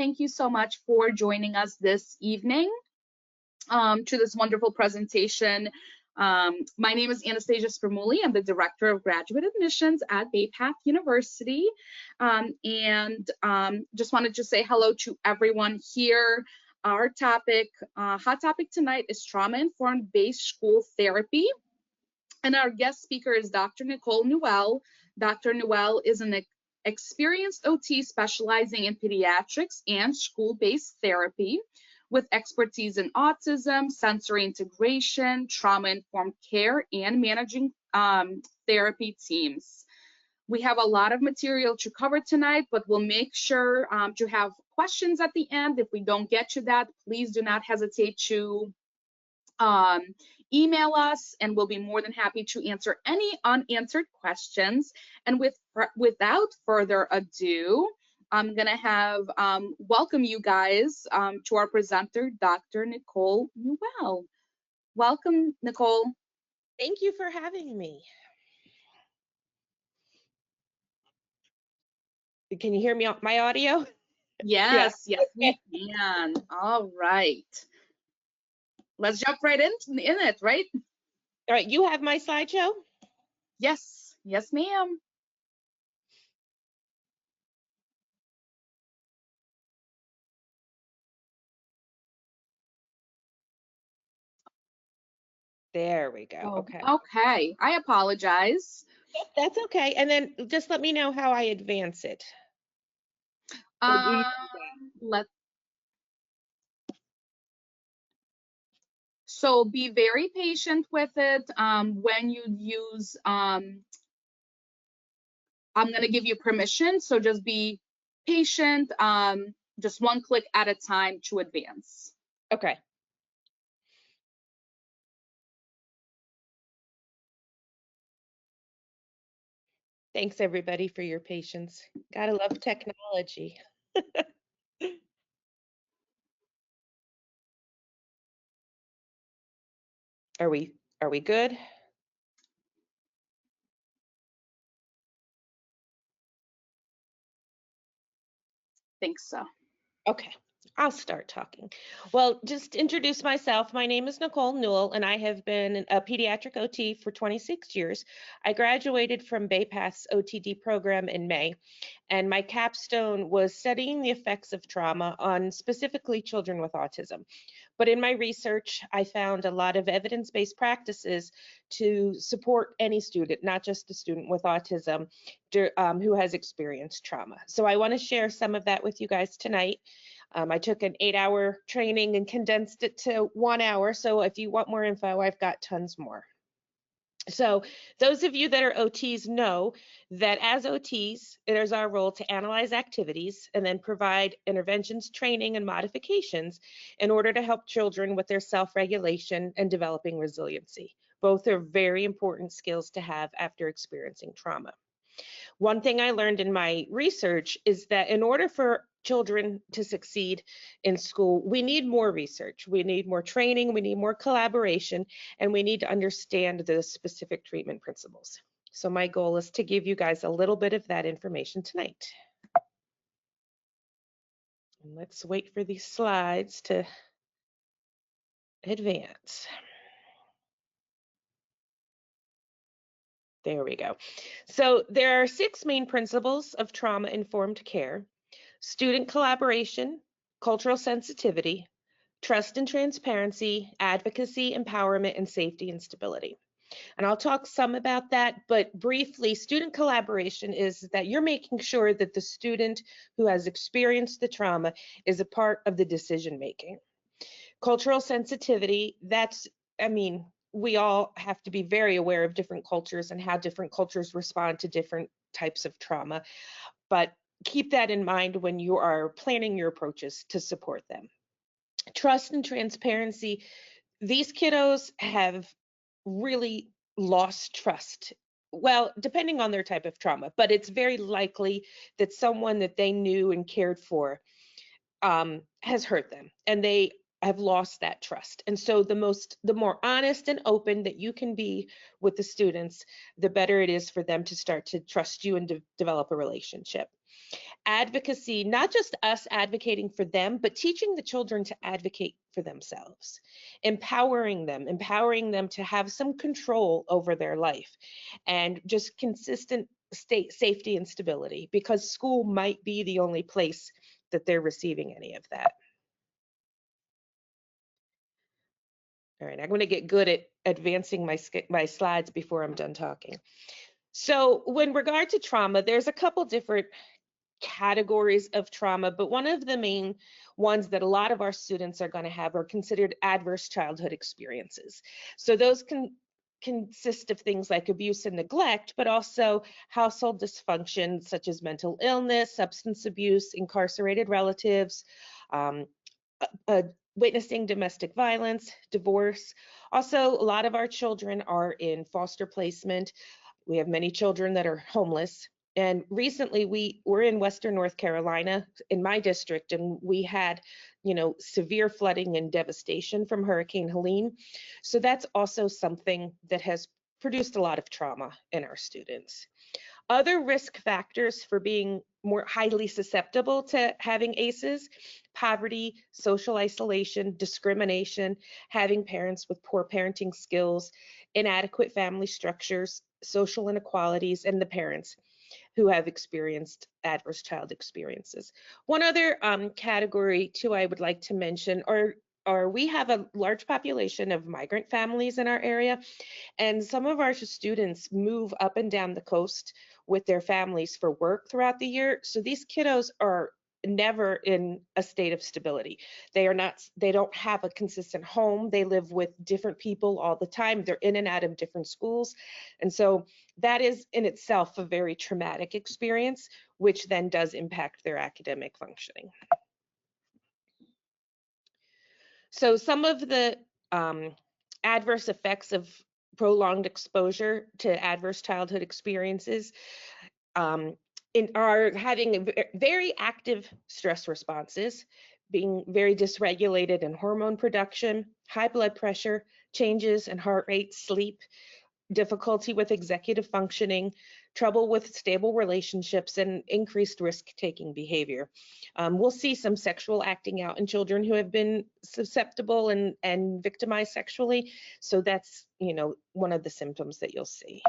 thank you so much for joining us this evening to this wonderful presentation. My name is Anastasia Spramuli. I'm the Director of Graduate Admissions at Bay Path University. Just wanted to say hello to everyone here. Our topic, hot topic tonight is trauma-informed based school therapy. And our guest speaker is Dr. Nicole Newell. Dr. Newell is an experienced OT specializing in pediatrics and school-based therapy with expertise in autism, sensory integration, trauma-informed care, and managing therapy teams. We have a lot of material to cover tonight, but we'll make sure to have questions at the end. If we don't get to that, please do not hesitate to email us, and we'll be more than happy to answer any unanswered questions. And without further ado, I'm going to have welcome you guys to our presenter, Dr. Nicole Newell. Welcome, Nicole. Thank you for having me. Can you hear me on my audio? Yes, yes, we can. All right. Let's jump right in it, right? All right, you have my slideshow? Yes, yes, ma'am. There we go. Oh, okay. Okay, I apologize. That's okay. And then just let me know how I advance it. So be very patient with it. When you use, I'm going to give you permission, so just be patient, just one click at a time to advance. Okay. Thanks everybody for your patience. Gotta love technology. Are we good? Think so. Okay, I'll start talking. Well, just to introduce myself, my name is Nicole Newell, and I have been a pediatric OT for 26 years. I graduated from Bay Path's OTD program in May, and my capstone was studying the effects of trauma on specifically children with autism. But in my research, I found a lot of evidence-based practices to support any student, not just a student with autism who has experienced trauma. So I want to share some of that with you guys tonight. I took an 8-hour training and condensed it to 1 hour. So if you want more info, I've got tons more. So those of you that are OTs know that as OTs, it is our role to analyze activities and then provide interventions, training, and modifications in order to help children with their self-regulation and developing resiliency. Both are very important skills to have after experiencing trauma. One thing I learned in my research is that in order for children to succeed in school, we need more research, we need more training, we need more collaboration, and we need to understand the specific treatment principles. So my goal is to give you guys a little bit of that information tonight. And let's wait for these slides to advance. There we go. So there are 6 main principles of trauma-informed care: student collaboration, cultural sensitivity, trust and transparency, advocacy, empowerment, and safety and stability. And I'll talk some about that, but briefly, student collaboration is that you're making sure that the student who has experienced the trauma is a part of the decision making. Cultural sensitivity, we all have to be very aware of different cultures and how different cultures respond to different types of trauma, but keep that in mind when you are planning your approaches to support them. Trust and transparency, these kiddos have really lost trust. Well, depending on their type of trauma, but it's very likely that someone that they knew and cared for has hurt them, and they have lost that trust. And so the more honest and open that you can be with the students, the better it is for them to start to trust you and develop a relationship. advocacy, not just us advocating for them, but teaching the children to advocate for themselves, empowering them to have some control over their life, and just consistent state safety and stability, because school might be the only place that they're receiving any of that. All right, I'm going to get good at advancing my slides before I'm done talking. So, when regard to trauma, there's a couple different categories of trauma, but one of the main ones that a lot of our students are going to have are considered adverse childhood experiences. So those can consist of things like abuse and neglect, but also household dysfunction such as mental illness, substance abuse, incarcerated relatives, um, witnessing domestic violence, divorce. Also, a lot of our children are in foster placement. We have many children that are homeless. And recently we were in Western North Carolina in my district, and we had, severe flooding and devastation from Hurricane Helene. So that's also something that has produced a lot of trauma in our students. Other risk factors for being more highly susceptible to having ACEs: poverty, social isolation, discrimination, having parents with poor parenting skills, inadequate family structures, social inequalities, and the parents who have experienced adverse child experiences. One other category too I would like to mention are we have a large population of migrant families in our area, and some of our students move up and down the coast with their families for work throughout the year. So these kiddos are never in a state of stability. They don't have a consistent home. They live with different people all the time. They're in and out of different schools. And so that is in itself a very traumatic experience, which then does impact their academic functioning. So some of the adverse effects of prolonged exposure to adverse childhood experiences are having very active stress responses, being very dysregulated in hormone production, high blood pressure, changes in heart rate, sleep, difficulty with executive functioning, trouble with stable relationships, and increased risk-taking behavior. We'll see some sexual acting out in children who have been susceptible and victimized sexually. So that's, one of the symptoms that you'll see.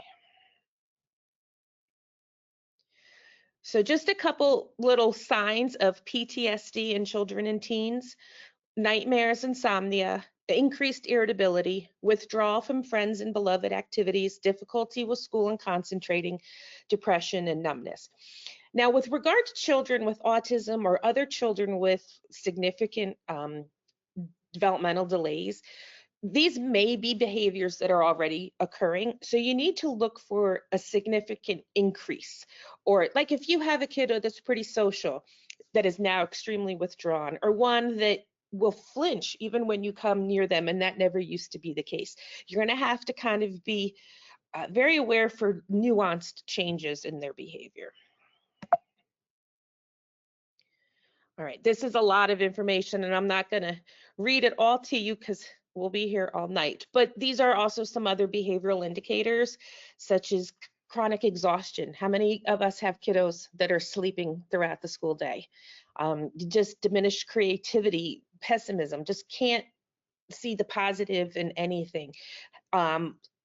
So just a couple little signs of PTSD in children and teens: nightmares, insomnia, increased irritability, withdrawal from friends and beloved activities, difficulty with school and concentrating, depression, and numbness. Now, with regard to children with autism or other children with significant developmental delays, these may be behaviors that are already occurring. So you need to look for a significant increase. Or like if you have a kiddo that's pretty social, that is now extremely withdrawn, or one that will flinch even when you come near them, and that never used to be the case, you're going to have to kind of be very aware for nuanced changes in their behavior. All right, this is a lot of information, and I'm not going to read it all to you because we'll be here all night. But these are also some other behavioral indicators, such as chronic exhaustion. How many of us have kiddos that are sleeping throughout the school day? Just diminished creativity, pessimism, just can't see the positive in anything.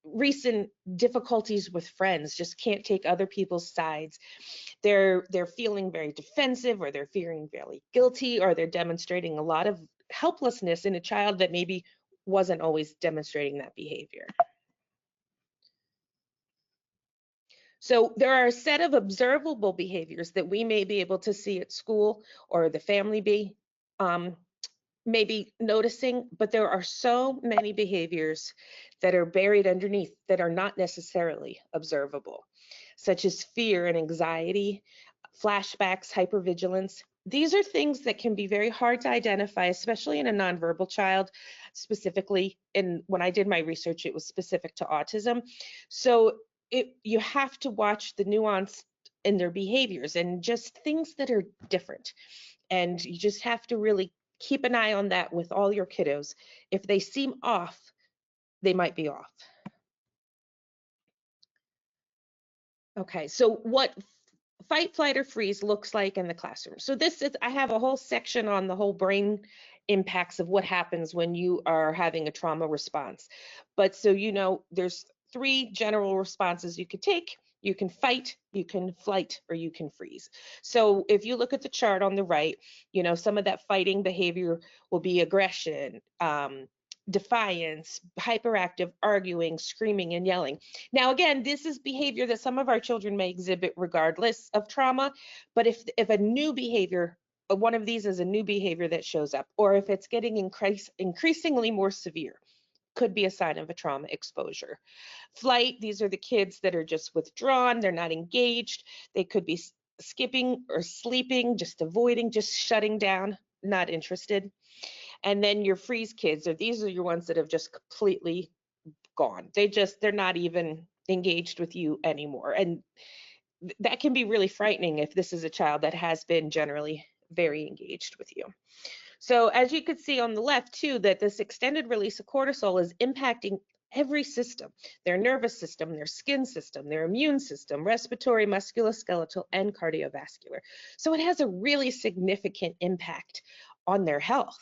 Recent difficulties with friends, just can't take other people's sides. They're feeling very defensive, or they're feeling very guilty, or they're demonstrating a lot of helplessness in a child that maybe wasn't always demonstrating that behavior. So there are a set of observable behaviors that we may be able to see at school, or the family may be noticing, but there are so many behaviors that are buried underneath that are not necessarily observable, such as fear and anxiety, flashbacks, hypervigilance. These are things that can be very hard to identify, especially in a nonverbal child. Specifically, when I did my research, it was specific to autism. So you have to watch the nuance in their behaviors and just things that are different. And you just have to really keep an eye on that with all your kiddos. If they seem off, they might be off. Okay, so what fight, flight, or freeze looks like in the classroom. So this is, I have a whole section on the whole brain impacts of what happens when you are having a trauma response. But so there's 3 general responses you could take. You can fight, you can flight, or you can freeze. So if you look at the chart on the right, some of that fighting behavior will be aggression, defiance, hyperactive, arguing, screaming, and yelling. Now, again, this is behavior that some of our children may exhibit regardless of trauma, but if a new behavior, one of these is a new behavior that shows up, or if it's getting increasingly more severe, could be a sign of a trauma exposure. Flight, these are the kids that are just withdrawn, they're not engaged, they could be skipping or sleeping, just avoiding, just shutting down, not interested. And then your freeze kids, these are your ones that have just completely gone. They're not even engaged with you anymore. And that can be really frightening if this is a child that has been generally very engaged with you. So as you could see on the left too, that this extended release of cortisol is impacting every system, their nervous system, their skin system, their immune system, respiratory, musculoskeletal, and cardiovascular. So it has a really significant impact on their health.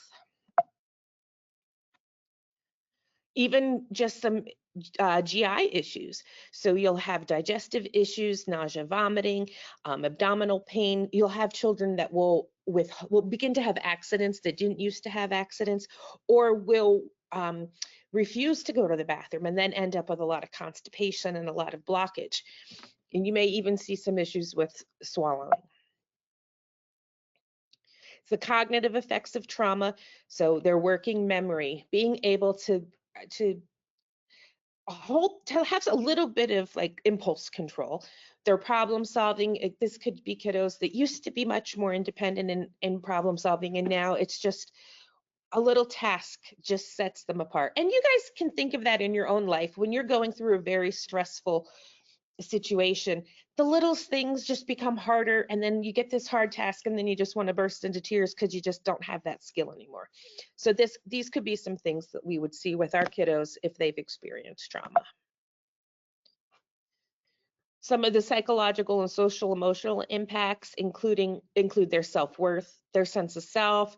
Even just some GI issues. So you'll have digestive issues, nausea, vomiting, abdominal pain. You'll have children that will begin to have accidents that didn't used to have accidents, or will refuse to go to the bathroom and then end up with a lot of constipation and a lot of blockage. And you may even see some issues with swallowing. The cognitive effects of trauma, so their working memory, being able to have a little bit of like impulse control. Their problem solving, this could be kiddos that used to be much more independent in problem solving, and now it's just a little task just sets them apart. And you guys can think of that in your own life when you're going through a very stressful situation. The little things just become harder, and then you get this hard task, and then you just want to burst into tears because you just don't have that skill anymore. So these could be some things that we would see with our kiddos if they've experienced trauma. Some of the psychological and social emotional impacts include their self-worth, their sense of self,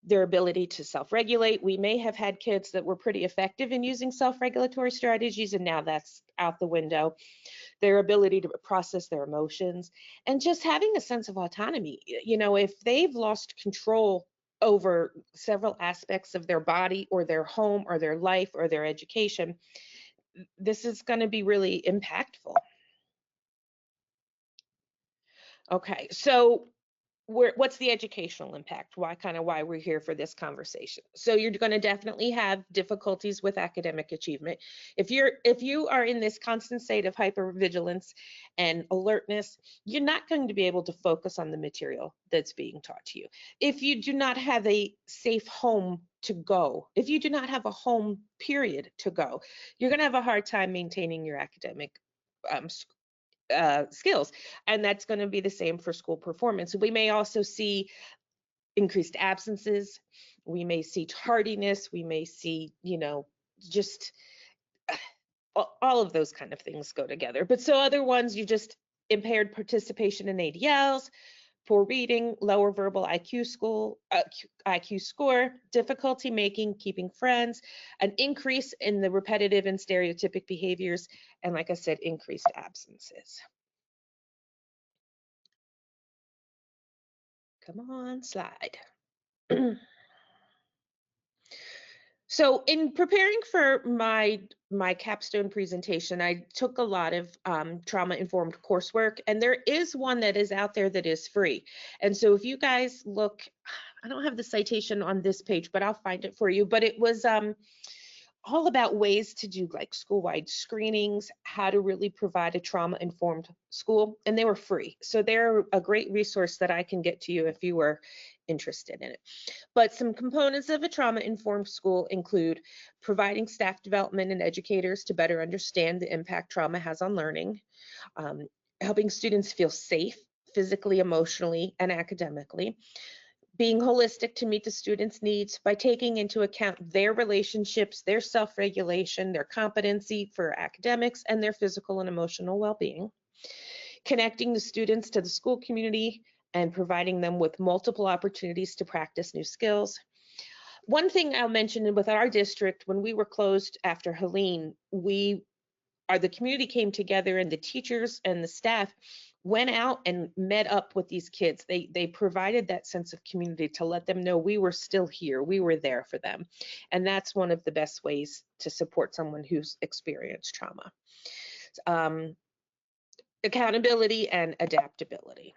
their ability to self-regulate. We may have had kids that were pretty effective in using self-regulatory strategies, and now that's out the window. Their ability to process their emotions, and just having a sense of autonomy. If they've lost control over several aspects of their body or their home or their life or their education, this is going to be really impactful. Okay, so what's the educational impact? Why we're here for this conversation. So you're going to definitely have difficulties with academic achievement. If you are in this constant state of hypervigilance and alertness, you're not going to be able to focus on the material that's being taught to you. If you do not have a safe home to go, if you do not have a home period to go, you're going to have a hard time maintaining your academic skills, and that's going to be the same for school performance. We may also see increased absences, we may see tardiness, we may see just all of those kind of things go together. But so other ones, you just impaired participation in ADLs, poor reading, lower verbal IQ score, difficulty making, keeping friends, an increase in the repetitive and stereotypic behaviors, and like I said, increased absences. Come on, slide. So in preparing for my capstone presentation, I took a lot of trauma-informed coursework, and there is one that is out there that is free. And so if you guys look, I don't have the citation on this page, but I'll find it for you. But it was all about ways to do like school-wide screenings, how to really provide a trauma-informed school, and they were free. So they're a great resource that I can get to you if you were interested in it. But some components of a trauma-informed school include providing staff development and educators to better understand the impact trauma has on learning, helping students feel safe physically, emotionally, and academically, being holistic to meet the students' needs by taking into account their relationships, their self-regulation, their competency for academics, and their physical and emotional well-being. connecting the students to the school community and providing them with multiple opportunities to practice new skills. One thing I'll mention with our district, when we were closed after Helene, the community came together and the teachers and the staff went out and met up with these kids. They provided that sense of community to let them know we were still here, we were there for them. And that's one of the best ways to support someone who's experienced trauma. Accountability and adaptability.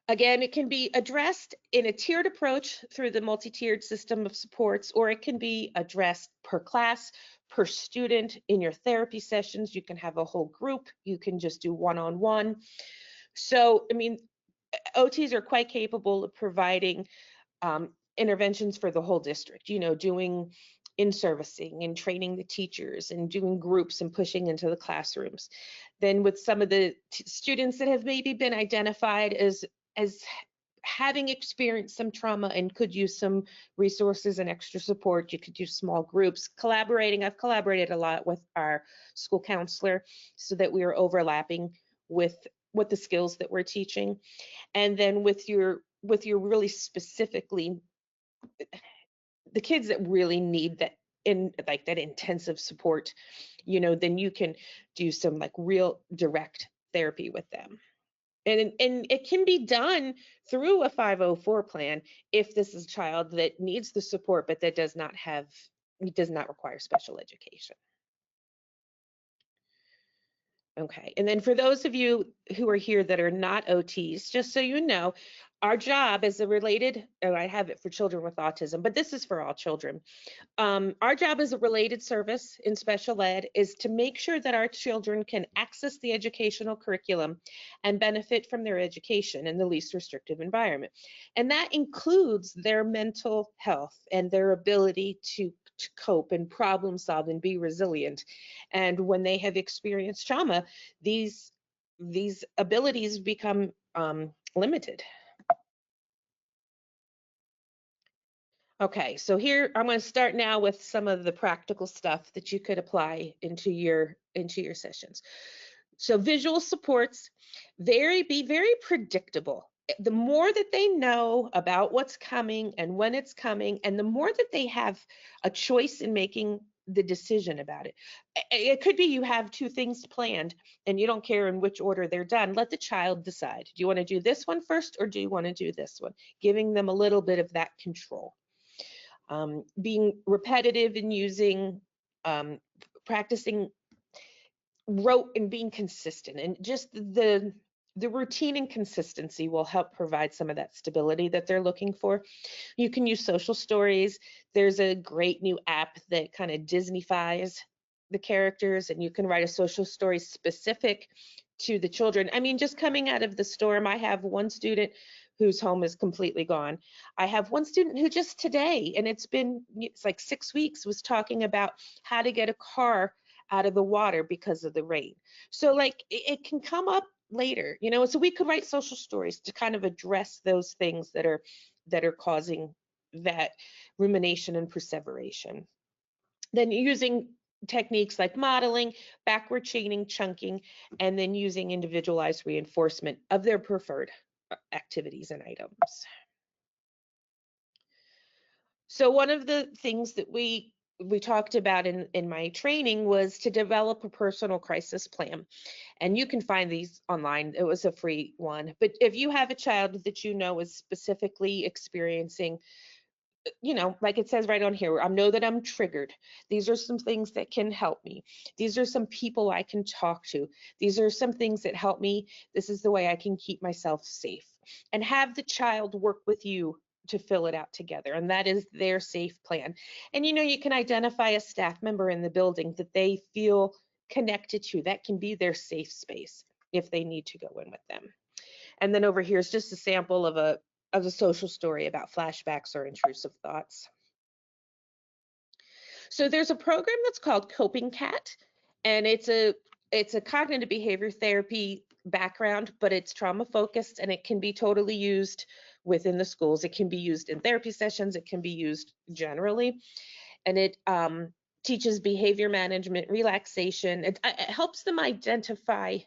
Again, it can be addressed in a tiered approach through the multi-tiered system of supports, or it can be addressed per class, per student. In your therapy sessions, you can have a whole group, you can just do one-on-one. So, I mean, OTs are quite capable of providing interventions for the whole district, doing in-servicing and training the teachers and doing groups and pushing into the classrooms. Then with some of the students that have maybe been identified as having experienced some trauma and could use some resources and extra support, you could do small groups. Collaborating, I've collaborated a lot with our school counselor so that we are overlapping with the skills that we're teaching. And then with your really specifically, the kids that really need that that intensive support, then you can do some like real direct therapy with them. And it can be done through a 504 plan if this is a child that needs the support, but that does not require special education. Okay, and then for those of you who are here that are not OTs, just so you know, our job is I have it for children with autism, but this is for all children. Our job as a related service in special ed is to make sure that our children can access the educational curriculum and benefit from their education in the least restrictive environment. And that includes their mental health and their ability to cope and problem solve and be resilient. And when they have experienced trauma, these abilities become limited. Okay, so here I'm going to start now with some of the practical stuff that you could apply into your sessions. So visual supports, be very predictable. The more that they know about what's coming and when it's coming, and the more that they have a choice in making the decision about it. It could be you have two things planned and you don't care in which order they're done. Let the child decide. Do you want to do this one first or do you want to do this one? Giving them a little bit of that control. Being repetitive and using, practicing rote and being consistent, and just the routine and consistency will help provide some of that stability that they're looking for. You can use social stories. There's a great new app that kind of Disneyfies the characters, and you can write a social story specific to the children. I mean, just coming out of the storm, I have one student whose home is completely gone. I have one student who just today, and it's like 6 weeks, was talking about how to get a car out of the water because of the rain. So like it can come up later, so we could write social stories to kind of address those things that are causing that rumination and perseveration. Then using techniques like modeling, backward chaining, chunking, and then using individualized reinforcement of their preferred activities and items. So one of the things that we talked about in my training was to develop a personal crisis plan. And you can find these online. It was a free one. But if you have a child that is specifically experiencing, like it says right on here, I know that I'm triggered. These are some things that can help me. These are some people I can talk to. These are some things that help me. This is the way I can keep myself safe. And have the child work with you to fill it out together. And that is their safe plan. And you can identify a staff member in the building that they feel connected to. That can be their safe space if they need to go in with them. And then over here is just a sample of a social story about flashbacks or intrusive thoughts. So there's a program that's called Coping Cat, and it's a cognitive behavior therapy background, but it's trauma focused, and it can be totally used within the schools. It can be used in therapy sessions. It can be used generally, and it teaches behavior management, relaxation. It helps them identify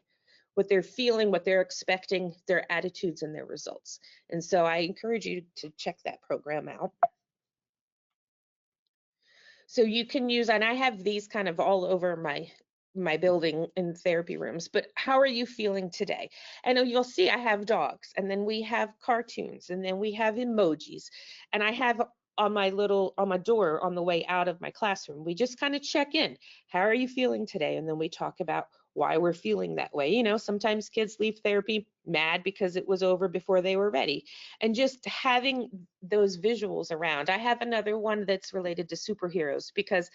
what they're feeling, what they're expecting, their attitudes and their results. And so I encourage you to check that program out. So you can use, and I have these kind of all over my building in therapy rooms, but how are you feeling today? And you'll see I have dogs, and then we have cartoons, and then we have emojis, and I have on my door on the way out of my classroom, we just kind of check in. How are you feeling today? And then we talk about why we're feeling that way. Sometimes kids leave therapy mad because it was over before they were ready. And just having those visuals around. I have another one that's related to superheroes, because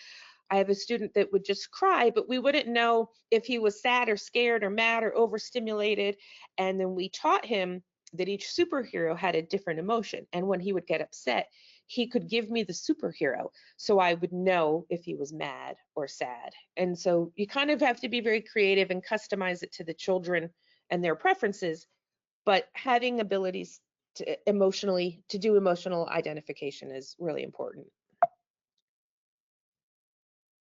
I have a student that would just cry, but we wouldn't know if he was sad or scared or mad or overstimulated. And then we taught him that each superhero had a different emotion. And when he would get upset, he could give me the superhero so I would know if he was mad or sad. And so you kind of have to be very creative and customize it to the children and their preferences, but having abilities to do emotional identification is really important.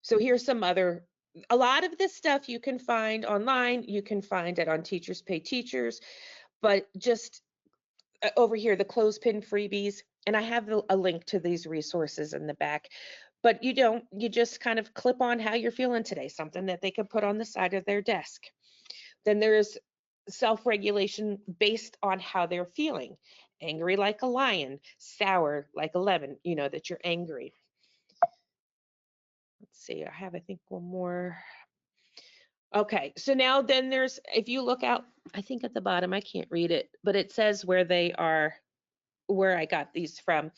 So here's a lot of this stuff you can find online. You can find it on Teachers Pay Teachers, but just over here, the clothespin freebies, and I have a link to these resources in the back. But you just kind of clip on how you're feeling today, something that they can put on the side of their desk. Then there's self-regulation based on how they're feeling. Angry like a lion, sour like a lemon, that you're angry. Let's see, I think one more. Okay, so now then if you look out, I think at the bottom, I can't read it, but it says where they are, where I got these from.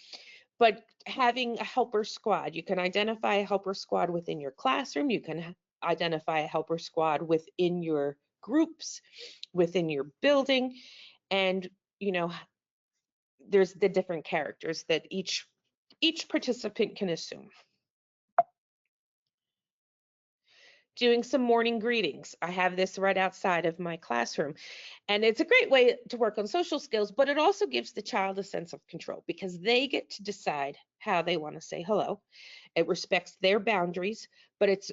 But having a helper squad, you can identify a helper squad within your classroom. You can identify a helper squad within your groups, within your building. And, there's the different characters that each participant can assume. Doing some morning greetings. I have this right outside of my classroom. And it's a great way to work on social skills, but it also gives the child a sense of control because they get to decide how they want to say hello. It respects their boundaries, but it's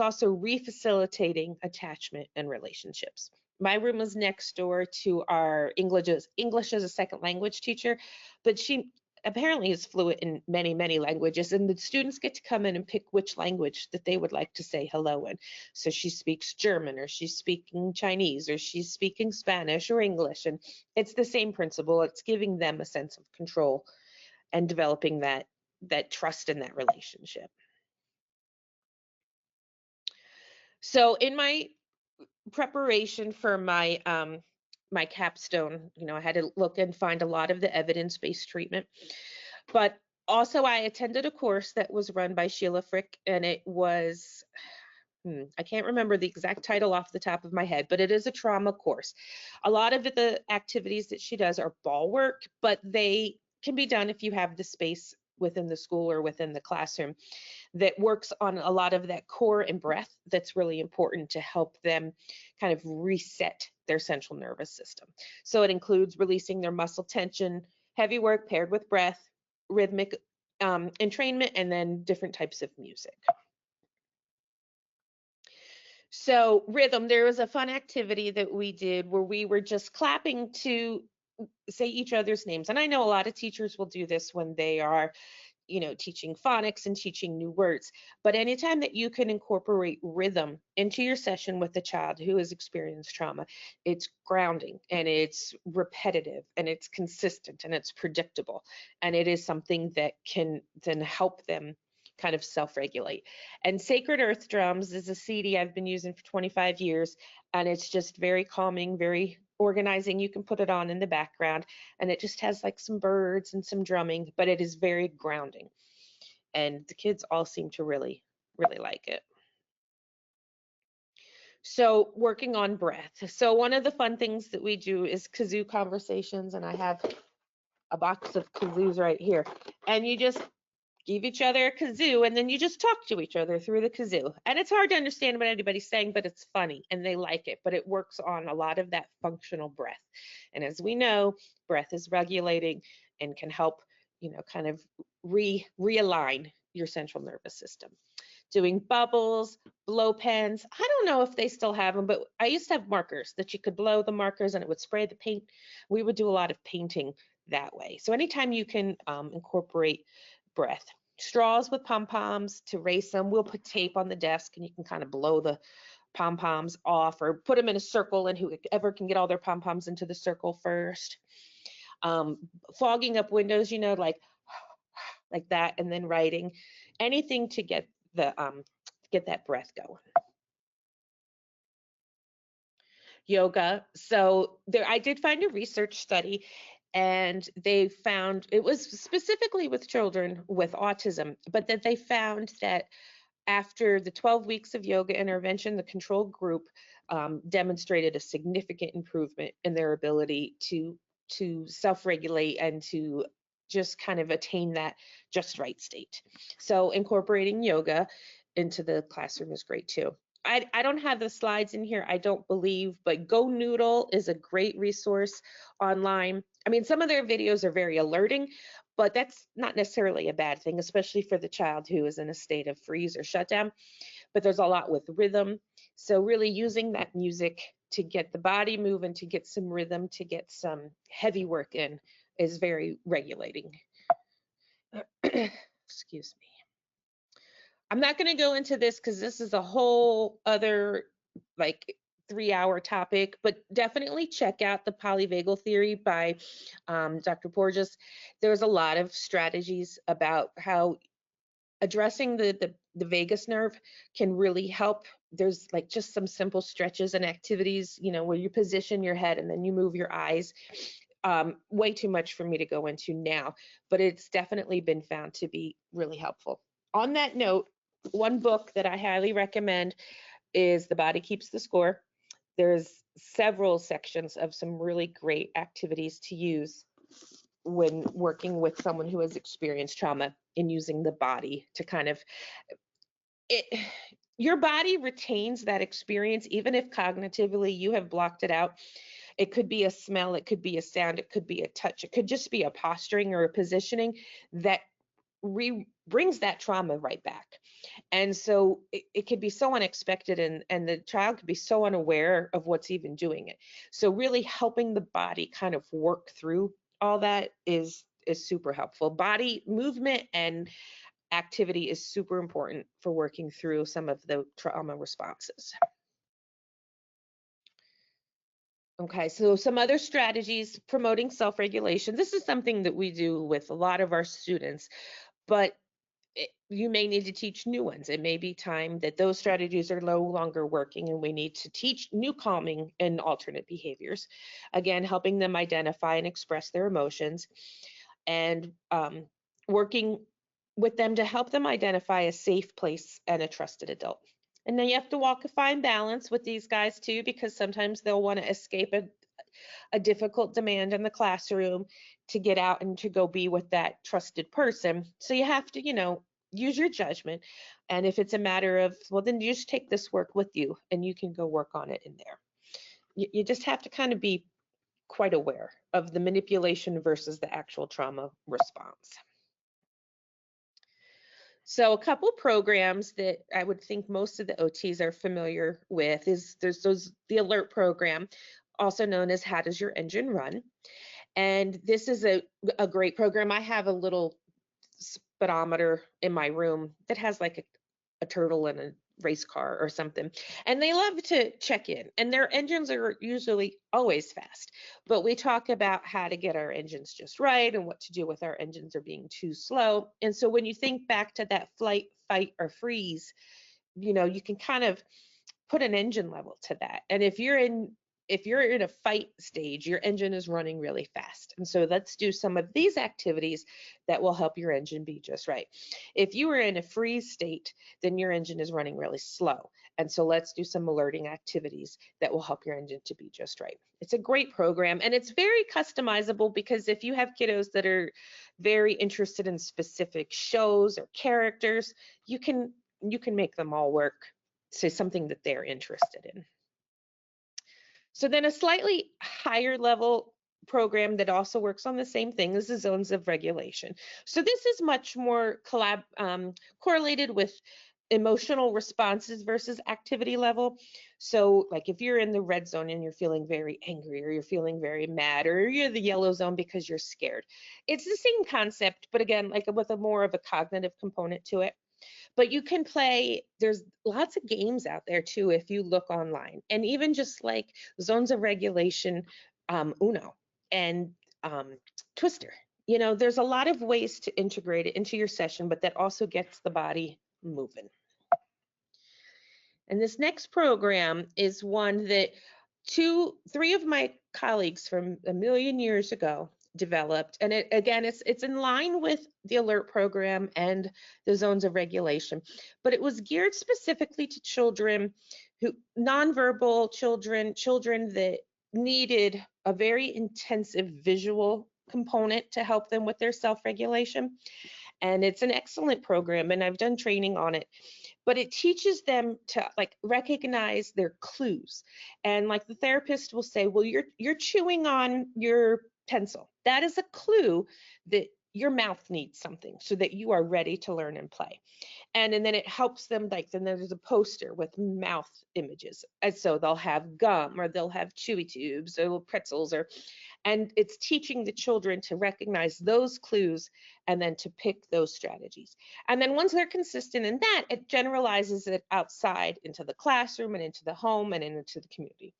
also refacilitating attachment and relationships. My room is next door to our English as a second language teacher, but she apparently is fluent in many, many languages, and the students get to come in and pick which language that they would like to say hello in. So she speaks German, or she's speaking Chinese, or she's speaking Spanish or English, and it's the same principle. It's giving them a sense of control and developing that trust in that relationship. So in my preparation for my my capstone, I had to look and find a lot of the evidence-based treatment. But also I attended a course that was run by Sheila Frick, and it was I can't remember the exact title off the top of my head, but it is a trauma course. A lot of the activities that she does are ball work, but they can be done if you have the space within the school or within the classroom that works on a lot of that core and breath that's really important to help them kind of reset their central nervous system. So it includes releasing their muscle tension, heavy work paired with breath, rhythmic entrainment, and then different types of music. So rhythm, there was a fun activity that we did where we were just clapping to say each other's names. And I know a lot of teachers will do this when they are teaching phonics and teaching new words. But anytime that you can incorporate rhythm into your session with a child who has experienced trauma, it's grounding and it's repetitive and it's consistent and it's predictable. And it is something that can then help them kind of self-regulate. And Sacred Earth Drums is a CD I've been using for 25 years, and it's just very calming, very organizing. You can put it on in the background, and it just has like some birds and some drumming, but it is very grounding. And the kids all seem to really, really like it. So working on breath. So one of the fun things that we do is kazoo conversations, and I have a box of kazoos right here. And you just give each other a kazoo, and then you just talk to each other through the kazoo. And it's hard to understand what anybody's saying, but it's funny and they like it. But it works on a lot of that functional breath. And as we know, breath is regulating and can help, kind of realign your central nervous system. doing bubbles, blow pens. I don't know if they still have them, but I used to have markers that you could blow the markers and it would spray the paint. We would do a lot of painting that way. So anytime you can incorporate breath. Straws with pom-poms to race them. We'll put tape on the desk and you can kind of blow the pom-poms off or put them in a circle, and whoever can get all their pom-poms into the circle first. Fogging up windows, like that, and then writing. Anything to get that breath going. Yoga. So there, I did find a research study, and they found it was specifically with children with autism, but that they found that after the 12 weeks of yoga intervention, the control group demonstrated a significant improvement in their ability to self-regulate and to just kind of attain that just right state. So incorporating yoga into the classroom is great too. I don't have the slides in here, I don't believe, but Go Noodle is a great resource online. I mean, some of their videos are very alerting, but that's not necessarily a bad thing, especially for the child who is in a state of freeze or shutdown. But there's a lot with rhythm. So really using that music to get the body moving, to get some rhythm, to get some heavy work in is very regulating. Excuse me. I'm not going to go into this because this is a whole other like 3-hour topic, but definitely check out the polyvagal theory by Dr. Porges. There's a lot of strategies about how addressing the vagus nerve can really help. There's like just some simple stretches and activities, where you position your head and then you move your eyes. Way too much for me to go into now, but it's definitely been found to be really helpful. On that note, one book that I highly recommend is The Body Keeps the Score. There's several sections of some really great activities to use when working with someone who has experienced trauma and using the body to kind of your body retains that experience even if cognitively you have blocked it out. It could be a smell, it could be a sound, it could be a touch, it could just be a posturing or a positioning that brings that trauma right back. And so it could be so unexpected, and the child could be so unaware of what's even doing it. So really helping the body kind of work through all that is super helpful. Body movement and activity is super important for working through some of the trauma responses. Okay, so some other strategies promoting self-regulation. This is something that we do with a lot of our students, but you may need to teach new ones. It may be time that those strategies are no longer working and we need to teach new calming and alternate behaviors. Again, helping them identify and express their emotions, and working with them to help them identify a safe place and a trusted adult. And then you have to walk a fine balance with these guys too, because sometimes they'll want to escape a difficult demand in the classroom to get out and to go be with that trusted person. So you have to, use your judgment. And if it's a matter of, well, then you just take this work with you and you can go work on it in there. You just have to kind of be quite aware of the manipulation versus the actual trauma response. So a couple programs that I would think most of the OTs are familiar with is the alert program, also known as How Does Your Engine Run? And this is a great program. I have a little speedometer in my room that has like a turtle and a race car or something. And they love to check in, and their engines are usually always fast. But we talk about how to get our engines just right and what to do with our engines are being too slow. And so when you think back to that flight, fight, or freeze, you can kind of put an engine level to that. And if you're in a fight stage, your engine is running really fast. And so let's do some of these activities that will help your engine be just right. If you are in a freeze state, then your engine is running really slow. And so let's do some alerting activities that will help your engine to be just right. It's a great program, and it's very customizable, because if you have kiddos that are very interested in specific shows or characters, you can make them all work to something that they're interested in. So then a slightly higher level program that also works on the same thing is the zones of regulation. So this is much more correlated with emotional responses versus activity level. So like if you're in the red zone and you're feeling very angry, or you're feeling very mad, or you're the yellow zone because you're scared, it's the same concept, but again, like with a more of a cognitive component to it. But you can play, there's lots of games out there too if you look online, and even just like zones of regulation, Uno and Twister. There's a lot of ways to integrate it into your session, but that also gets the body moving. And this next program is one that three of my colleagues from a million years ago developed. And it's in line with the alert program and the zones of regulation, but it was geared specifically to children nonverbal children that needed a very intensive visual component to help them with their self-regulation. And it's an excellent program, and I've done training on it, but it teaches them to like recognize their clues. And like the therapist will say, well, you're chewing on your pencil. That is a clue that your mouth needs something so that you are ready to learn and play. And then it helps them, like then there's a poster with mouth images, and so they'll have gum, or they'll have chewy tubes or pretzels, and it's teaching the children to recognize those clues and then to pick those strategies. And then once they're consistent in that, it generalizes it outside into the classroom and into the home and into the community.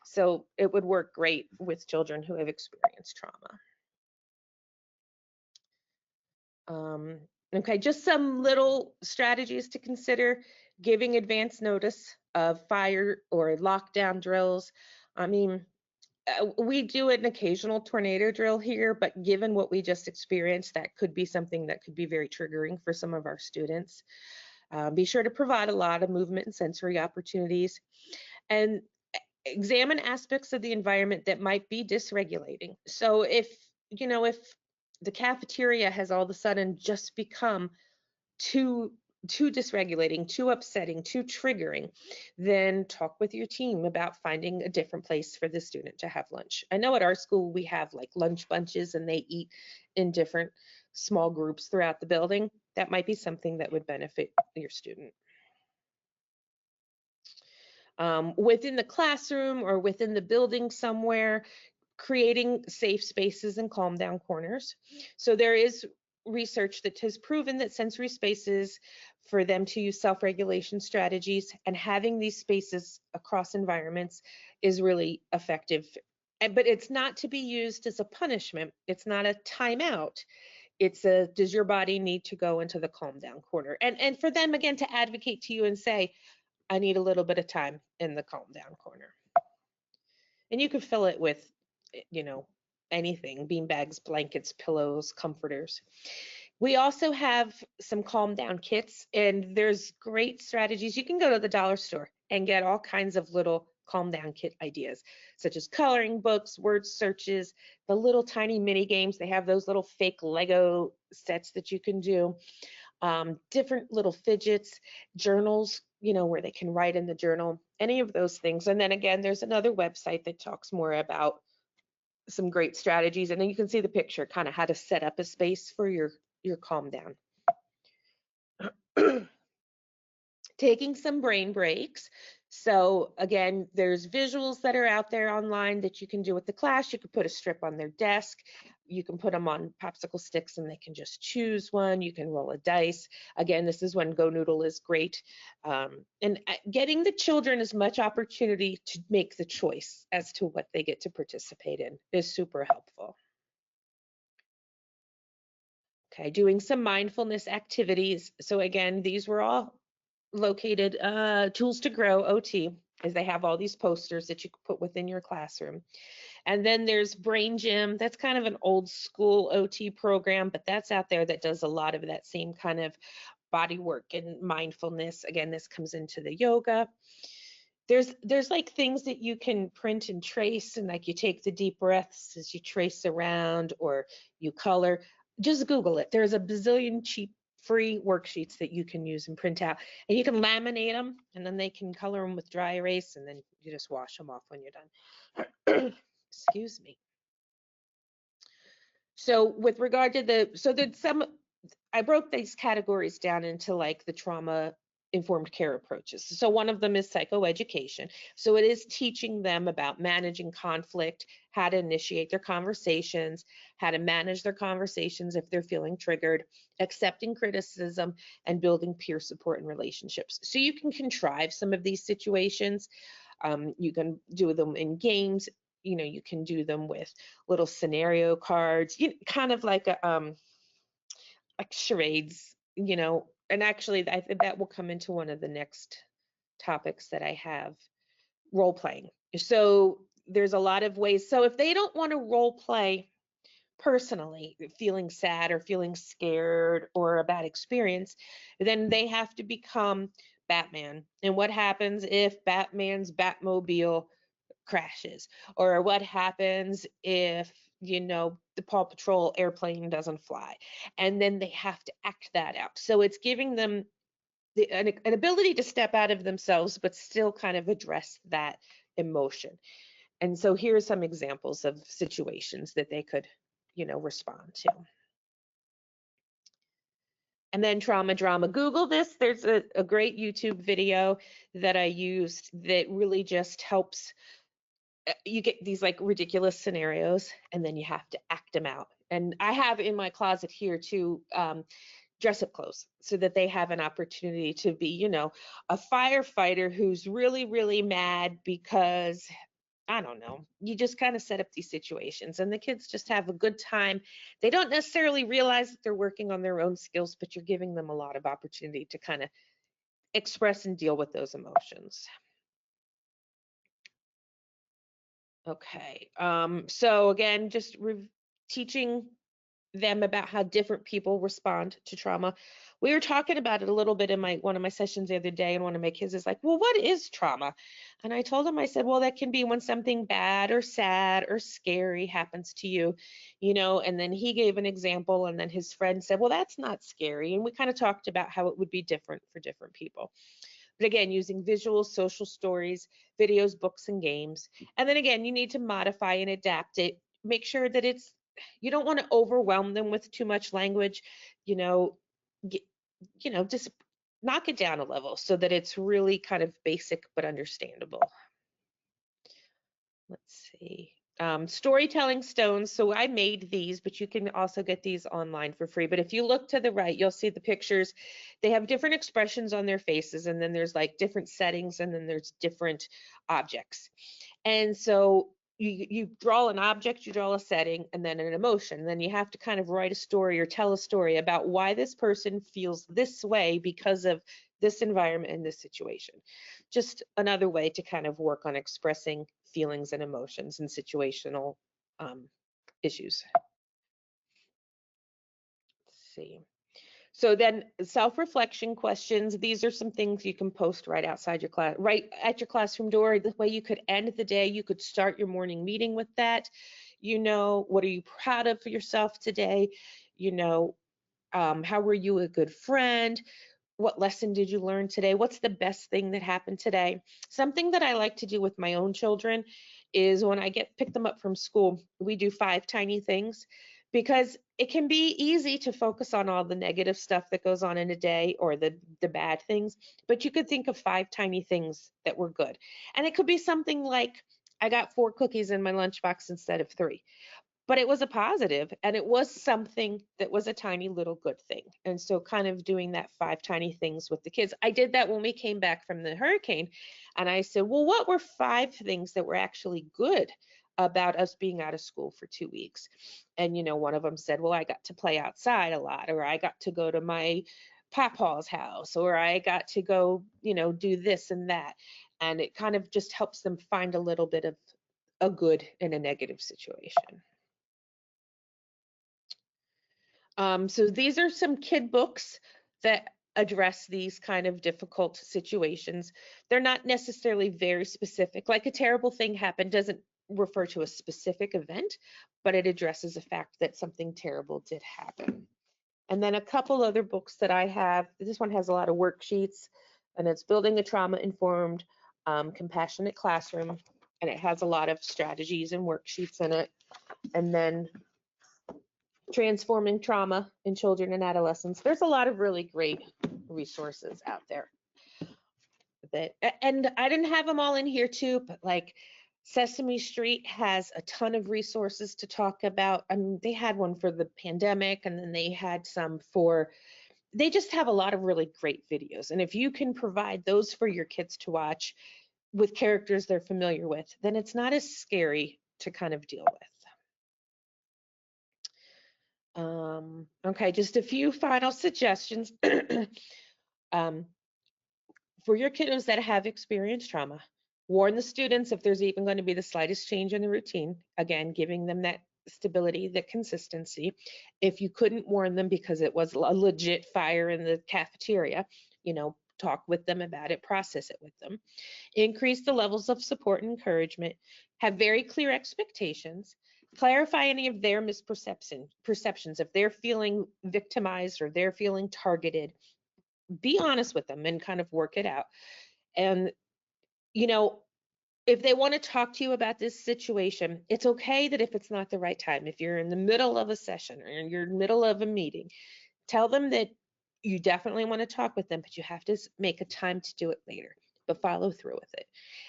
So it would work great with children who have experienced trauma. Okay, just some little strategies to consider: giving advance notice of fire or lockdown drills. I mean, we do an occasional tornado drill here, but given what we just experienced, that could be something that could be very triggering for some of our students. Be sure to provide a lot of movement and sensory opportunities, and examine aspects of the environment that might be dysregulating. So if the cafeteria has all of a sudden just become too dysregulating, too upsetting, too triggering, then talk with your team about finding a different place for the student to have lunch. I know at our school we have like lunch bunches, and they eat in different small groups throughout the building. That might be something that would benefit your student. Within the classroom or within the building somewhere, creating safe spaces and calm down corners. So there is research that has proven that sensory spaces, for them to use self-regulation strategies, and having these spaces across environments is really effective. But it's not to be used as a punishment. It's not a timeout. It's a, does your body need to go into the calm down corner? And for them, again, to advocate to you and say, I need a little bit of time in the calm down corner. And you could fill it with, you know, anything: bean bags, blankets, pillows, comforters. We also have some calm down kits, and there's great strategies. You can go to the dollar store and get all kinds of little calm down kit ideas, such as coloring books, word searches, the little tiny mini games. They have those little fake Lego sets that you can do, different little fidgets, journals, where they can write in the journal, any of those things. And then again, there's another website that talks more about some great strategies. And then you can see the picture, kind of how to set up a space for your calm down. Taking some brain breaks. So again, there's visuals that are out there online that you can do with the class. You could put a strip on their desk. You can put them on popsicle sticks and they can just choose one. You can roll a dice. Again, this is when Go Noodle is great. And getting the children as much opportunity to make the choice as to what they get to participate in is super helpful. Okay, doing some mindfulness activities. So again, these were all located, Tools to Grow OT, as they have all these posters that you can put within your classroom. And then there's Brain Gym. That's kind of an old school OT program, but that's out there that does a lot of that same kind of body work and mindfulness. Again, this comes into the yoga. There's like things that you can print and trace, and like you take the deep breaths as you trace around, or you color. Just Google it. There's a bazillion cheap free worksheets that you can use and print out, and you can laminate them, and then they can color them with dry erase, and then you just wash them off when you're done. Excuse me. So with regard to I broke these categories down into like the trauma informed care approaches. So one of them is psychoeducation. So it is teaching them about managing conflict, how to initiate their conversations, how to manage their conversations if they're feeling triggered, accepting criticism, and building peer support and relationships. So you can contrive some of these situations. You can do them in games. You can do them with little scenario cards, kind of like charades, and actually I think that will come into one of the next topics that I have, role playing. So there's a lot of ways. So if they don't want to role play personally, feeling sad or feeling scared or a bad experience, then they have to become Batman. And what happens if Batman's Batmobile crashes? Or what happens if, the Paw Patrol airplane doesn't fly? And then they have to act that out. So it's giving them an ability to step out of themselves, but still kind of address that emotion. And so here are some examples of situations that they could, respond to. And then trauma drama. Google this. There's a great YouTube video that I used that really just helps. You get these like ridiculous scenarios and then you have to act them out. And I have in my closet here too, dress up clothes so that they have an opportunity to be, a firefighter who's really, really mad because, I don't know, you just kind of set up these situations and the kids just have a good time. They don't necessarily realize that they're working on their own skills, but you're giving them a lot of opportunity to kind of express and deal with those emotions. Okay. So again, just teaching them about how different people respond to trauma. We were talking about it a little bit in one of my sessions the other day, and one of my kids is like, "Well, what is trauma?" And I told him, I said, "Well, that can be when something bad or sad or scary happens to you, And then he gave an example, and then his friend said, "Well, that's not scary." And we kind of talked about how it would be different for different people. But again, using visuals, social stories, videos, books, and games. And then again, you need to modify and adapt it. Make sure that you don't want to overwhelm them with too much language, you know, get, just knock it down a level so that it's really kind of basic but understandable. Let's see. Storytelling stones. So I made these, but you can also get these online for free. But if you look to the right, you'll see the pictures. They have different expressions on their faces, and then there's like different settings, and then there's different objects. And so you draw an object, you draw a setting, and then an emotion. And then you have to kind of write a story or tell a story about why this person feels this way because of this environment and this situation. Just another way to kind of work on expressing feelings and emotions and situational issues. Let's see. So then self-reflection questions. These are some things you can post right outside your class, right at your classroom door. The way you could end the day, you could start your morning meeting with that. What are you proud of for yourself today? How were you a good friend? What lesson did you learn today? What's the best thing that happened today? Something that I like to do with my own children is when I pick them up from school, we do 5 tiny things, because it can be easy to focus on all the negative stuff that goes on in a day or the bad things, but you could think of 5 tiny things that were good. And it could be something like, I got 4 cookies in my lunchbox instead of 3. But it was a positive, and it was something that was a tiny little good thing. And so kind of doing that 5 tiny things with the kids. I did that when we came back from the hurricane, and I said, well, what were 5 things that were actually good about us being out of school for 2 weeks? And one of them said, well, I got to play outside a lot, or I got to go to my papaw's house, or I got to go do this and that. And it kind of just helps them find a little bit of a good in a negative situation. So these are some kid books that address these kind of difficult situations. They're not necessarily very specific. Like a terrible thing happened doesn't refer to a specific event, but it addresses the fact that something terrible did happen. And then a couple other books that I have. This one has a lot of worksheets, and it's Building a Trauma-Informed, Compassionate Classroom, and it has a lot of strategies and worksheets in it. And then Transforming Trauma in Children and Adolescents. There's a lot of really great resources out there. bit. And I didn't have them all in here too, but like Sesame Street has a ton of resources to talk about. I mean, they had one for the pandemic, and then they had some for, they just have a lot of really great videos. And if you can provide those for your kids to watch with characters they're familiar with, then it's not as scary to kind of deal with. Okay, just a few final suggestions. um, for your kiddos that have experienced trauma, warn the students if there's even going to be the slightest change in the routine. Again, giving them that stability, that consistency. If you couldn't warn them because it was a legit fire in the cafeteria, talk with them about it, process it with them. Increase the levels of support and encouragement. Have very clear expectations. Clarify any of their perceptions. If they're feeling victimized or they're feeling targeted, be honest with them and kind of work it out. And, if they want to talk to you about this situation, it's okay that if it's not the right time, if you're in the middle of a session or you're in the middle of a meeting, tell them that you definitely want to talk with them, but you have to make a time to do it later, but follow through with it.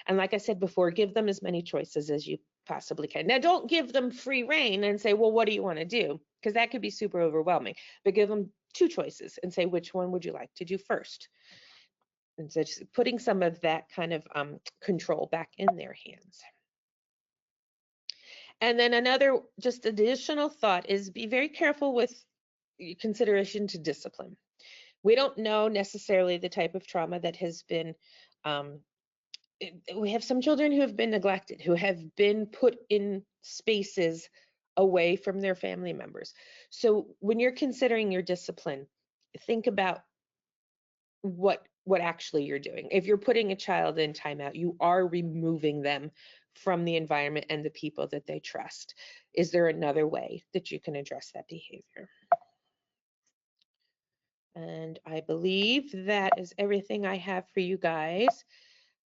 And like I said before, give them as many choices as you possibly can. Now, don't give them free rein and say, well, what do you want to do? Because that could be super overwhelming, but give them 2 choices and say, which one would you like to do first? And so just putting some of that kind of control back in their hands. And then another just additional thought is be very careful with consideration to discipline. We don't know necessarily the type of trauma that has been, we have some children who have been neglected, who have been put in spaces away from their family members. So when you're considering your discipline, think about what actually you're doing. If you're putting a child in timeout, you are removing them from the environment and the people that they trust. Is there another way that you can address that behavior? And I believe that is everything I have for you guys.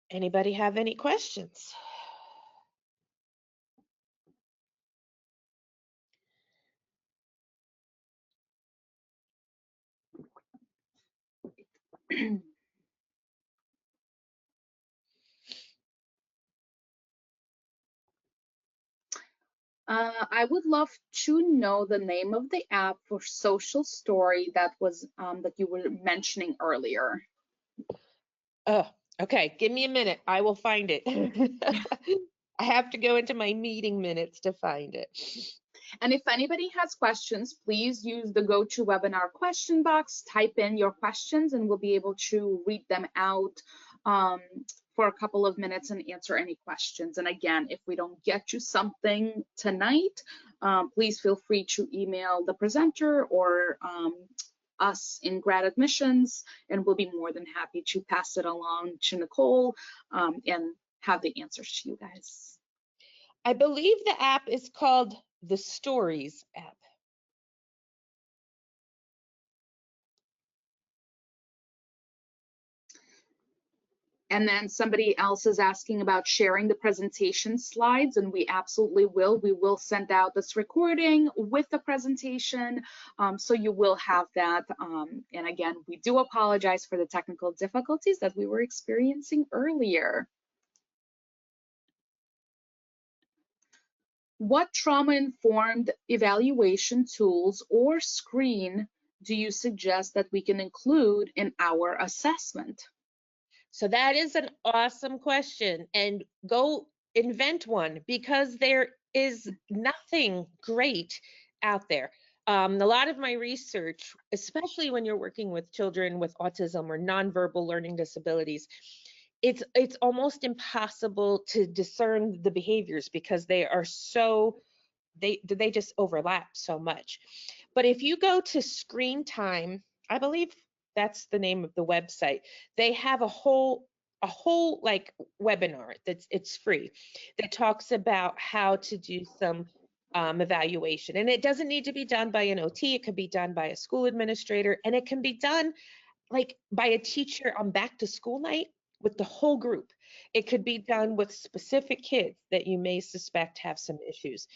Anybody have any questions? I would love to know the name of the app for social story that was that you were mentioning earlier. Oh, okay. Give me a minute. I will find it. I have to go into my meeting minutes to find it. And if anybody has questions, please use the GoToWebinar question box, type in your questions, and we'll be able to read them out for a couple of minutes and answer any questions. And again, if we don't get you something tonight, please feel free to email the presenter or us in grad admissions, and we'll be more than happy to pass it along to Nicole and have the answers to you guys. I believe the app is called the Stories app. And then somebody else is asking about sharing the presentation slides, and we absolutely will. We will send out this recording with the presentation, so you will have that. And again, we do apologize for the technical difficulties that we were experiencing earlier. What trauma-informed evaluation tools or screen do you suggest that we can include in our assessment? So that is an awesome question, and go invent one because there is nothing great out there. A lot of my research, especially when you're working with children with autism or nonverbal learning disabilities, it's almost impossible to discern the behaviors because they are so they just overlap so much. But if you go to Screen Time, I believe that's the name of the website. They have a whole like webinar it's free that talks about how to do some evaluation. And it doesn't need to be done by an OT. It could be done by a school administrator, and it can be done like by a teacher on back to school night with the whole group. It could be done with specific kids that you may suspect have some issues.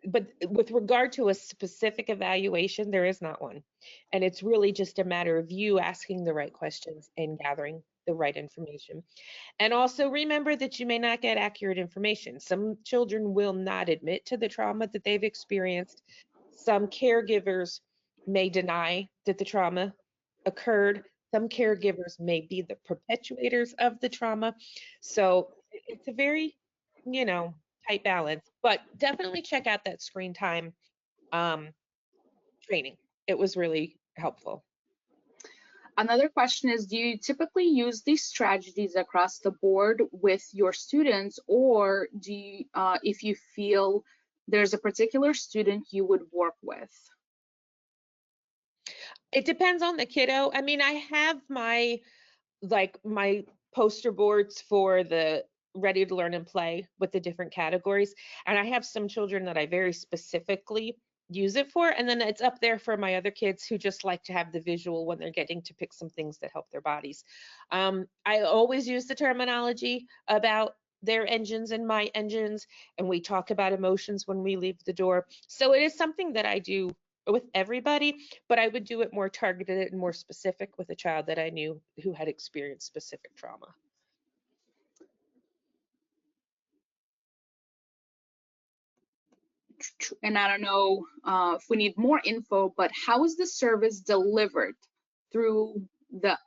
But with regard to a specific evaluation, there is not one. And it's really just a matter of you asking the right questions and gathering the right information. And also remember that you may not get accurate information. Some children will not admit to the trauma that they've experienced. Some caregivers may deny that the trauma occurred. Some caregivers may be the perpetuators of the trauma. So it's a very, you know, tight balance, but definitely check out that screen time um, training. It was really helpful. Another question is, do you typically use these strategies across the board with your students, or do you, if you feel there's a particular student you would work with? It depends on the kiddo. I mean, I have my poster boards for the ready to learn and play with the different categories. And I have some children that I very specifically use it for. And then it's up there for my other kids who just like to have the visual when they're getting to pick some things that help their bodies. I always use the terminology about their engines and my engines, and we talk about emotions when we leave the door. So it is something that I do with everybody, but I would do it more targeted and more specific with a child that I knew who had experienced specific trauma. And I don't know if we need more info, but how is the service delivered? Through the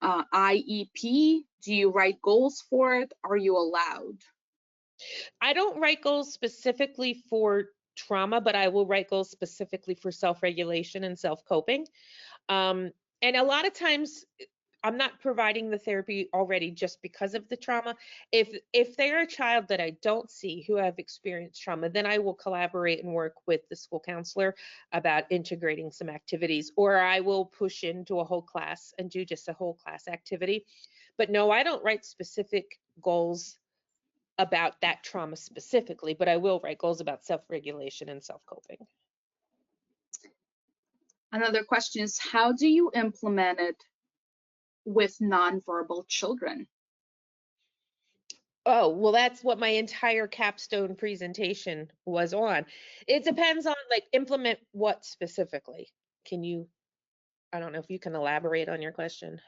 IEP? Do you write goals for it? Are you allowed? I don't write goals specifically for trauma, but I will write goals specifically for self-regulation and self-coping. Um, and a lot of times I'm not providing the therapy already just because of the trauma. If they're a child that I don't see who have experienced trauma, then I will collaborate and work with the school counselor about integrating some activities, or I will push into a whole class and do just a whole class activity. But no, I don't write specific goals about that trauma specifically, but I will write goals about self-regulation and self-coping. Another question is, how do you implement it with nonverbal children? Oh, well, that's what my entire capstone presentation was on. It depends on like implement what specifically. Can you, I don't know if you can elaborate on your question.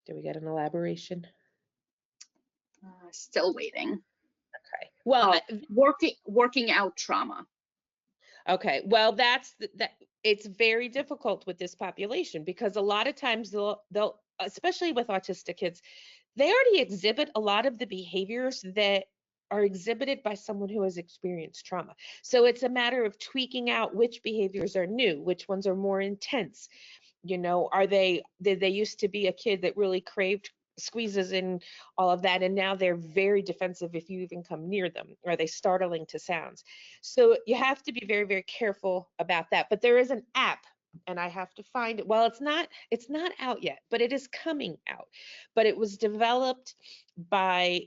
Do we get an elaboration? Still waiting. Okay. Well, Working out trauma. okay. Well, that it's very difficult with this population because a lot of times they'll especially with autistic kids, they already exhibit a lot of the behaviors that are exhibited by someone who has experienced trauma. So it's a matter of tweaking out which behaviors are new, which ones are more intense. You know, did they used to be a kid that really craved squeezes and all of that, and now they're very defensive if you even come near them? Are they startling to sounds? So you have to be very, very careful about that. But there is an app, and I have to find it. Well, it's not out yet, but it is coming out. But it was developed by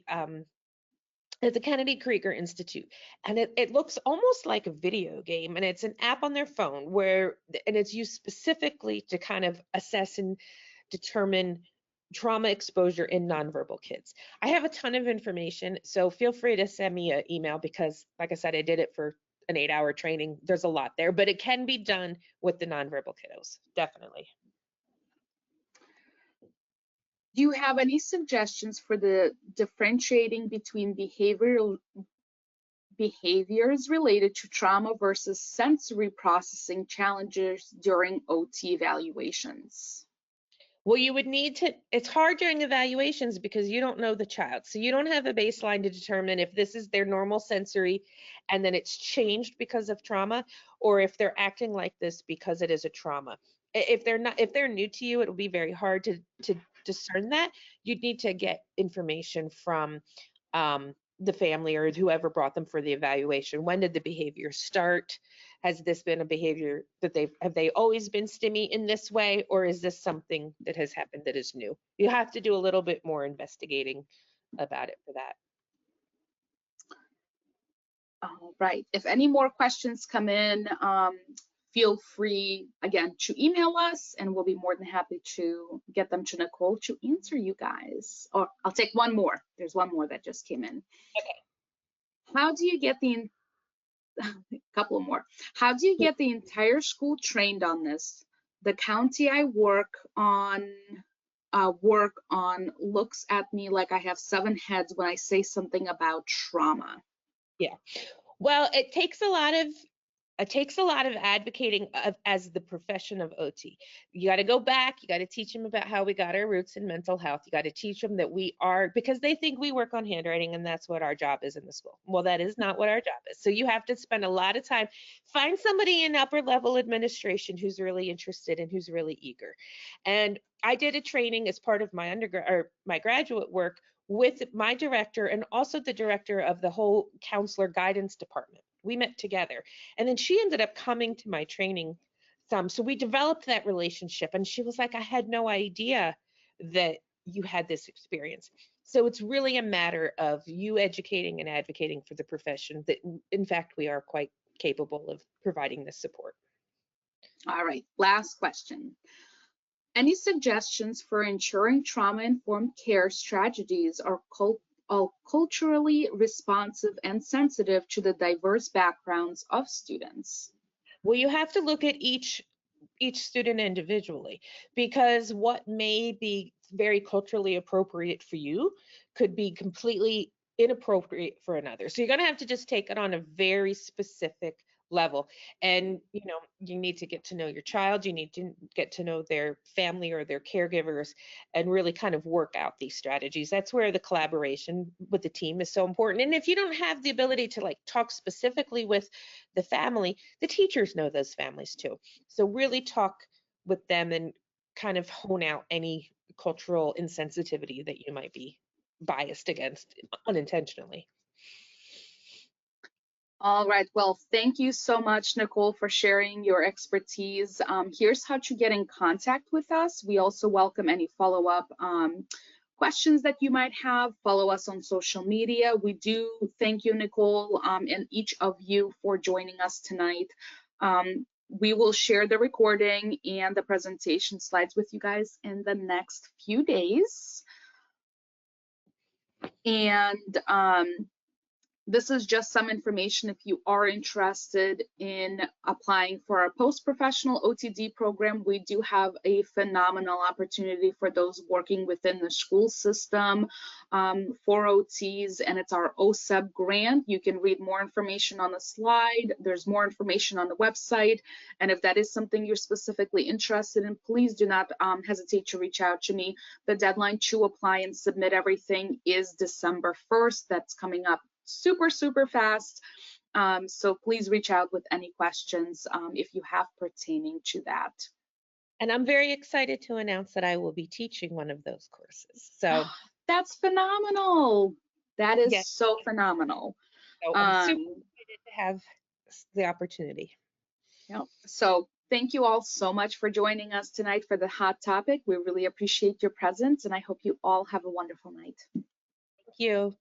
at the Kennedy Krieger Institute. And it looks almost like a video game. And it's an app on their phone and it's used specifically to kind of assess and determine trauma exposure in nonverbal kids. I have a ton of information, so feel free to send me an email because, like I said, I did it for an 8-hour training. There's a lot there, but it can be done with the nonverbal kiddos, definitely. Do you have any suggestions for the differentiating between behaviors related to trauma versus sensory processing challenges during OT evaluations? Well, you would need to, it's hard during evaluations because you don't know the child. So you don't have a baseline to determine if this is their normal sensory and then it's changed because of trauma, or if they're acting like this because it is a trauma. If they're new to you, it'll be very hard to discern that. You'd need to get information from the family or whoever brought them for the evaluation. When did the behavior start? Has this been a behavior that have they always been STEMI in this way, or is this something that has happened that is new? You have to do a little bit more investigating about it for that. All right. If any more questions come in, feel free again to email us and we'll be more than happy to get them to Nicole to answer you guys. Or I'll take one more. There's one more that just came in. Okay. How do you get the a couple more. How do you get the entire school trained on this? The county I work on looks at me like I have 7 heads when I say something about trauma. Yeah. Well, it takes a lot of advocating as the profession of OT. You got to go back. You got to teach them about how we got our roots in mental health. You got to teach them that we are, because they think we work on handwriting and that's what our job is in the school. Well, that is not what our job is. So you have to spend a lot of time, find somebody in upper level administration who's really interested and who's really eager. And I did a training as part of my undergrad or my graduate work with my director and also the director of the whole counselor guidance department. We met together. And then she ended up coming to my training some. So we developed that relationship. And she was like, I had no idea that you had this experience. So it's really a matter of you educating and advocating for the profession that, in fact, we are quite capable of providing this support. All right, last question. Any suggestions for ensuring trauma-informed care strategies are culturally responsive and sensitive to the diverse backgrounds of students? Well, you have to look at each student individually, because what may be very culturally appropriate for you could be completely inappropriate for another. So you're going to have to just take it on a very specific level. And you need to get to know your child, you need to get to know their family or their caregivers, and really kind of work out these strategies. That's where the collaboration with the team is so important. And if you don't have the ability to like talk specifically with the family, the teachers know those families too. So really talk with them and kind of hone out any cultural insensitivity that you might be biased against unintentionally. All right, well, thank you so much, Nicole, for sharing your expertise. Here's how to get in contact with us. We also welcome any follow-up questions that you might have. Follow us on social media. We do thank you, Nicole, and each of you for joining us tonight. We will share the recording and the presentation slides with you guys in the next few days. And this is just some information if you are interested in applying for our post-professional OTD program. We do have a phenomenal opportunity for those working within the school system for OTs, and it's our OSEB grant. You can read more information on the slide. There's more information on the website. And if that is something you're specifically interested in, please do not hesitate to reach out to me. The deadline to apply and submit everything is December 1st. That's coming up super fast. So please reach out with any questions if you have pertaining to that. And I'm very excited to announce that I will be teaching one of those courses. So that's phenomenal. That is yes. so phenomenal. So I'm super excited to have the opportunity. Yep. So thank you all so much for joining us tonight for the hot topic. We really appreciate your presence, and I hope you all have a wonderful night. Thank you.